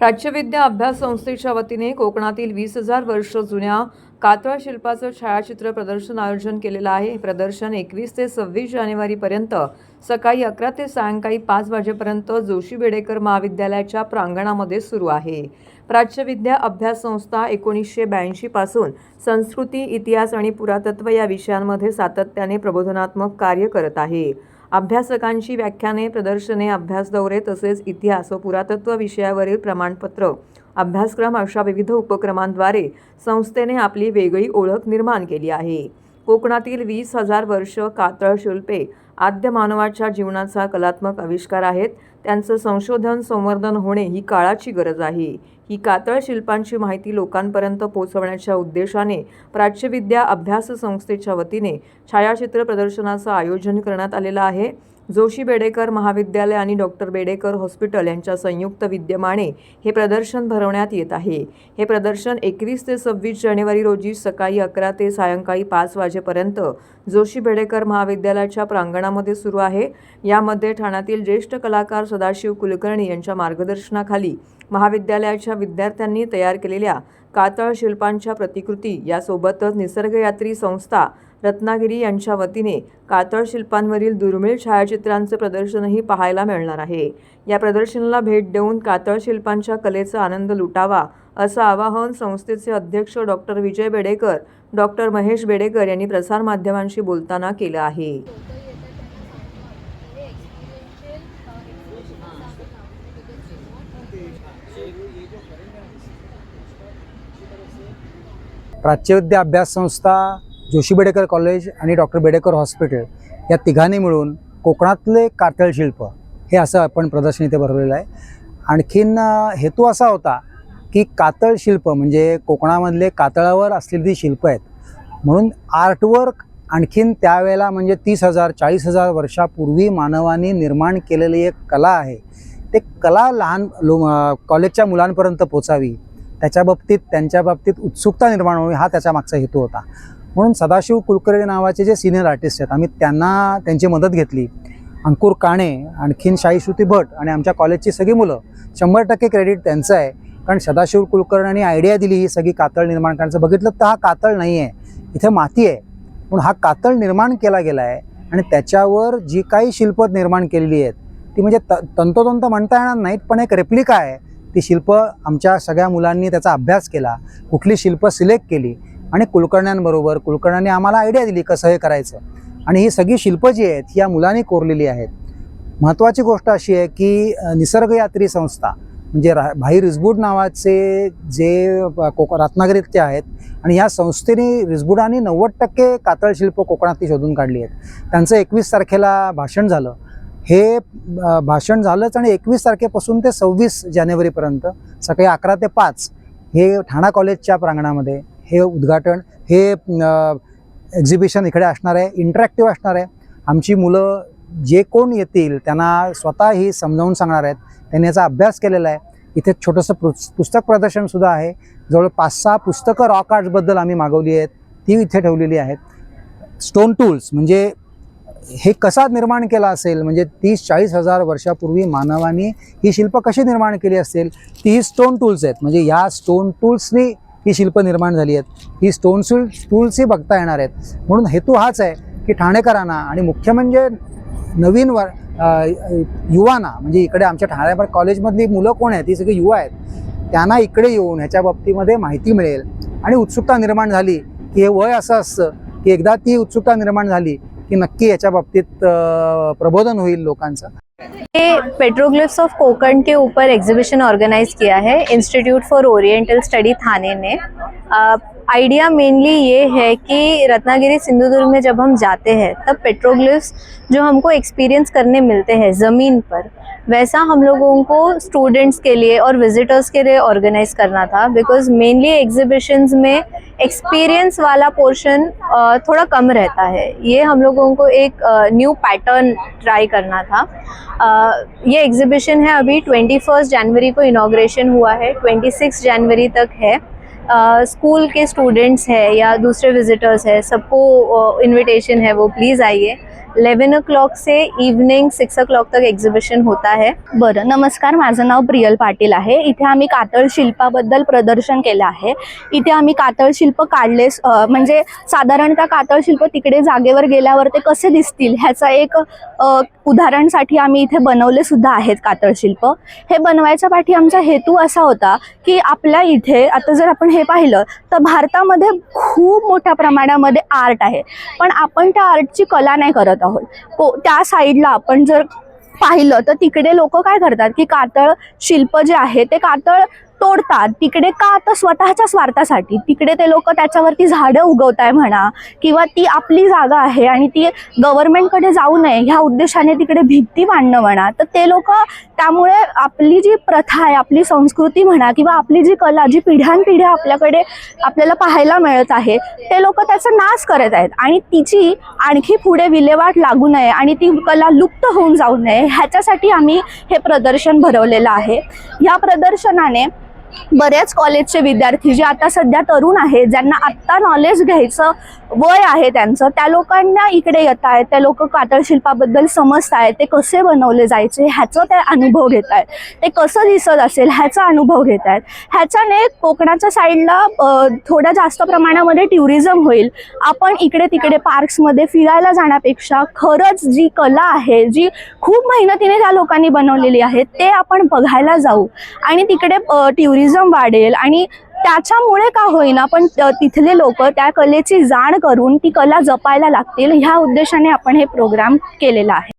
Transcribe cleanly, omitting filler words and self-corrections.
प्राच्यविद्या अभ्यास संस्थेच्या वतीने कोकणातील 20,000 वर्ष जुन्या कातळ शिल्पाचं छायाचित्र प्रदर्शन आयोजन केलेलं आहे। हे प्रदर्शन 21 ते 26 जानेवारीपर्यंत सकाळी 11 ते सायंकाळी 5 वाजेपर्यंत जोशी बेडेकर महाविद्यालयाच्या प्रांगणामध्ये सुरू आहे। प्राच्यविद्या अभ्यास संस्था 1982 पासून संस्कृती, इतिहास आणि पुरातत्व या विषयांमध्ये सातत्याने प्रबोधनात्मक कार्य करत आहे। अभ्यासकांची व्याख्याने, प्रदर्शने, अभ्यास दौरे तसेच इतिहास व पुरातत्व विषयावरील प्रमाणपत्र, अभ्यासक्रम अशा विविध उपक्रमांद्वारे संस्थेने आपली वेगळी ओळख निर्माण केली आहे। कोकणातील 20,000 वर्ष कातळ शिल्पे आद्य मानवाच्या जीवनाचा कलात्मक आविष्कार आहेत। त्यांचं संशोधन, संवर्धन होणे ही काळाची गरज आहे। ही कातळ शिल्पांची माहिती लोकांपर्यंत पोहोचवण्याच्या उद्देशाने प्राच्यविद्या अभ्यास संस्थेच्या वतीने छायाचित्र प्रदर्शनाचं आयोजन करण्यात आलेलं आहे। जोशी बेडेकर महाविद्यालय आणि डॉक्टर बेडेकर हॉस्पिटल यांच्या संयुक्त विद्यमाने हे प्रदर्शन भरवण्यात येत आहे। हे प्रदर्शन 21 ते 26 जानेवारी रोजी सकाळी 11 ते सायंकाळी 5 वाजेपर्यंत जोशी बेडेकर महाविद्यालयाच्या प्रांगणामध्ये सुरू आहे। यामध्ये ठाण्यातील ज्येष्ठ कलाकार सदाशिव कुलकर्णी यांच्या मार्गदर्शनाखाली महाविद्यालयाच्या विद्यार्थ्यांनी तयार केलेल्या कातळ शिल्पांच्या प्रतिकृती यासोबतच निसर्गयात्री संस्था रत्नागिरी यांच्या वतीने कातळ शिल्पांवरील दुर्मिळ छायाचित्रांचे प्रदर्शनही पाहायला मिळणार आहे। या प्रदर्शनाला भेट देऊन कातळ शिल्पांच्या कलेचा आनंद लुटावा असं आवाहन संस्थेचे अध्यक्ष डॉक्टर विजय बेडेकर, डॉक्टर महेश बेडेकर यांनी प्रसारमाध्यमांशी बोलताना केलं आहे। प्राच्यविद्या अभ्यास संस्था, जोशी बेडेकर कॉलेज आणि डॉक्टर बेडेकर हॉस्पिटल या तिघांनी मिळून कोकणातले कातळ शिल्प हे असं आपण प्रदर्शन इथे भरवलेलं आहे। आणखीन हेतू असा होता की कातळ शिल्प म्हणजे कोकणामधले कातळावर असलेली जी शिल्प आहेत, म्हणून आर्टवर्क आणखीन त्यावेळेला म्हणजे 30,000 40,000 वर्षापूर्वी मानवाने निर्माण केलेली एक कला आहे। ते कला लहान कॉलेजच्या मुलांपर्यंत पोचावी, त्यांच्या बाबतीत उत्सुकता निर्माण होईल, हा त्याच्या मागचा हेतू होता। म्हणून सदाशिव कुलकर्णी नावाचे जे सिनियर आर्टिस्ट आहेत, आम्ही त्यांची मदत घेतली। अंकुर काणे, आणखीन शाहीश्रुती भट आणि आमच्या कॉलेजची सगळी मुलं, 100% क्रेडिट त्यांचं आहे। कारण सदाशिव कुलकर्णींनी आयडिया दिली ही सगळी कातळ निर्माण करण्याचं। बघितलं तर हा कातळ नाही आहे, इथे माती आहे, पण हा कातळ निर्माण केला गेला आहे आणि त्याच्यावर जी काही शिल्प निर्माण केलेली आहेत ती म्हणजे तंतोतंत म्हणता येणार नाहीत, पण एक रेप्लिका आहे। ती शिल्प आमच्या सगळ्या मुलांनी त्याचा अभ्यास केला, कुठली शिल्प सिलेक्ट केली आणि कुलकर्ण्यांनी आम्हाला आयडिया दिली कसं हे करायचं। आणि ही सगळी शिल्प जी आहेत ही या मुलांनी कोरलेली आहेत। महत्त्वाची गोष्ट अशी आहे की निसर्गयात्री संस्था म्हणजे भाई रिसबूड नावाचे जे रत्नागिरीचे आहेत आणि या संस्थेने रिसबुडांनी 90% कातळ शिल्प कोकणातली शोधून काढली आहेत। त्यांचं 21 तारखेला भाषण झालं। हे भाषण झालंच आणि 21 तारखेपासून ते 26 जानेवारीपर्यंत सकाळी 11 ते 5 हे ठाणा कॉलेजच्या प्रांगणामध्ये हे उद्घाटन, हे एक्झिबिशन इकडे असणार आहे, इंटरॅक्टिव्ह असणार आहे। आमची मुलं जे कोण येतील त्यांना स्वतः ही समजावून सांगणार आहेत। त्यांनी याचा अभ्यास केलेला आहे। इथे छोटंसं पुस्तक प्रदर्शनसुद्धा आहे। जवळ 5-6 पुस्तकं रॉक आर्ट्सबद्दल आम्ही मागवली आहेत, ती इथे ठेवलेली आहेत। स्टोन टूल्स म्हणजे हे कसा निर्माण केला असेल, म्हणजे 30-40 हजार वर्षापूर्वी मानवाने ही शिल्प कशी निर्माण केली असेल, ती स्टोन टूल्स आहेत। म्हणजे या स्टोन टूल्सनी ही शिल्प निर्माण झाली आहेत। ही स्टोन टूल्सही बघता येणार आहेत। म्हणून हेतू हाच आहे की ठाणेकरांना आणि मुख्य म्हणजे नवीन युवांना, म्हणजे इकडे आमच्या ठाणे कॉलेजमधली मुलं कोण आहेत, ही सगळी युवा आहेत, त्यांना इकडे येऊन ह्याच्या बाबतीमध्ये माहिती मिळेल आणि उत्सुकता निर्माण झाली की हे वय असं असतं की एकदा ती उत्सुकता निर्माण झाली कि नक्की याच्या बाबतीत प्रबोधन होईल लोकांचं। ये पेट्रोग्लिफ्स ऑफ कोकण के ऊपर एग्जीबिशन ऑर्गेनाइज किया है इंस्टीट्यूट फॉर ओरिएंटल स्टडी थाने ने। आइडिया मेनली ये है कि रत्नागिरी सिंधुदुर्ग में जब हम जाते हैं तब पेट्रोग्लिफ्स जो हमको एक्सपीरियंस करने मिलते हैं ज़मीन पर, वैसा हम लोगों को स्टूडेंट्स के लिए और विजिटर्स के लिए ऑर्गेनाइज करना था। बिकॉज मेनली एग्जीबिशंस में एक्सपीरियंस वाला पोर्शन थोड़ा कम रहता है। ये हम लोगों को एक न्यू पैटर्न ट्राई करना था। ये एग्जीबिशन है अभी 21 जनवरी को इनॉग्रेशन हुआ है, 26 जनवरी तक है। स्कूल के स्टूडेंट्स हैं या दूसरे विजिटर्स हैं, सबको इनविटेशन है, वो प्लीज़ आइए। 11 o'clock से इवनिंग 6 o'clock तक एग्झिबिशन होता है. बरं, नमस्कार, माझं नाव प्रियल पाटील आहे. इथे आम्ही कातळ शिल्पाबद्दल प्रदर्शन केलं आहे. इथे आम्ही कातळ शिल्प काढले, म्हणजे साधारणतः कातळ शिल्प तिकडे जागेवर गेल्यावर ते कसे दिसतील ह्याचा एक उदाहरणसाठी आम्ही इथे बनवले सुद्धा आहेत कातळ शिल्प. हे बनवायच्या पाठी आमचा हेतू असा होता की आपल्या इथे आता जर आपण हे पाहिलं तर भारतामध्ये खूप मोठ्या प्रमाणामध्ये आर्ट आहे, पण आपण त्या आर्टची कला नाही करत आहोत. त्या साईडला आपण जर पाहिलं तर तिकडे लोक काय करतात की कातळ शिल्प जे आहे ते कातळ तोडतात. तिकडे का, तर स्वतःच्या स्वार्थासाठी. तिकडे ते लोक त्याच्यावरती झाडं उगवताय म्हणा, किंवा ती आपली जागा आहे आणि ती गव्हर्नमेंटकडे जाऊ नये ह्या उद्देशाने तिकडे भित्ती बांधणं म्हणा, तर ते लोक त्यामुळे आपली जी प्रथा आहे, आपली संस्कृती म्हणा, किंवा आपली जी कला जी पिढ्यानपिढ्या आपल्याला पाहायला मिळत आहे, ते लोक त्याचा नाश करत आहेत. आणि तिची आणखी पुढे विल्हेवाट लागू नये आणि ती कला लुप्त होऊन जाऊ नये ह्याच्यासाठी आम्ही हे प्रदर्शन भरवलेलं आहे. या प्रदर्शनाने बऱ्याच कॉलेजचे विद्यार्थी जे आता सध्या तरुण आहेत, ज्यांना आत्ता नॉलेज घ्यायचं वय आहे त्यांचं, त्या लोकांना इकडे येत आहेत. त्या लोक कातळ शिल्पाबद्दल समजत आहेत, ते कसे बनवले जायचे ह्याचा ते अनुभव घेत आहेत, ते कसं दिसत असेल ह्याचा अनुभव घेत आहेत. ह्याच्याने कोकणाच्या साईडला थोड्या जास्त प्रमाणामध्ये टुरिझम होईल. आपण इकडे तिकडे पार्क्समध्ये फिरायला जाण्यापेक्षा खरंच जी कला आहे, जी खूप मेहनतीने त्या लोकांनी बनवलेली आहे, ते आपण बघायला जाऊ आणि तिकडे टुरिझम वाढेल. आणि त्याच्यामुळे का होईना पण तिथले लोक त्या कलेची जाण करून ती कला जपायला लागतील ह्या उद्देशाने आपण हे प्रोग्राम केलेला आहे.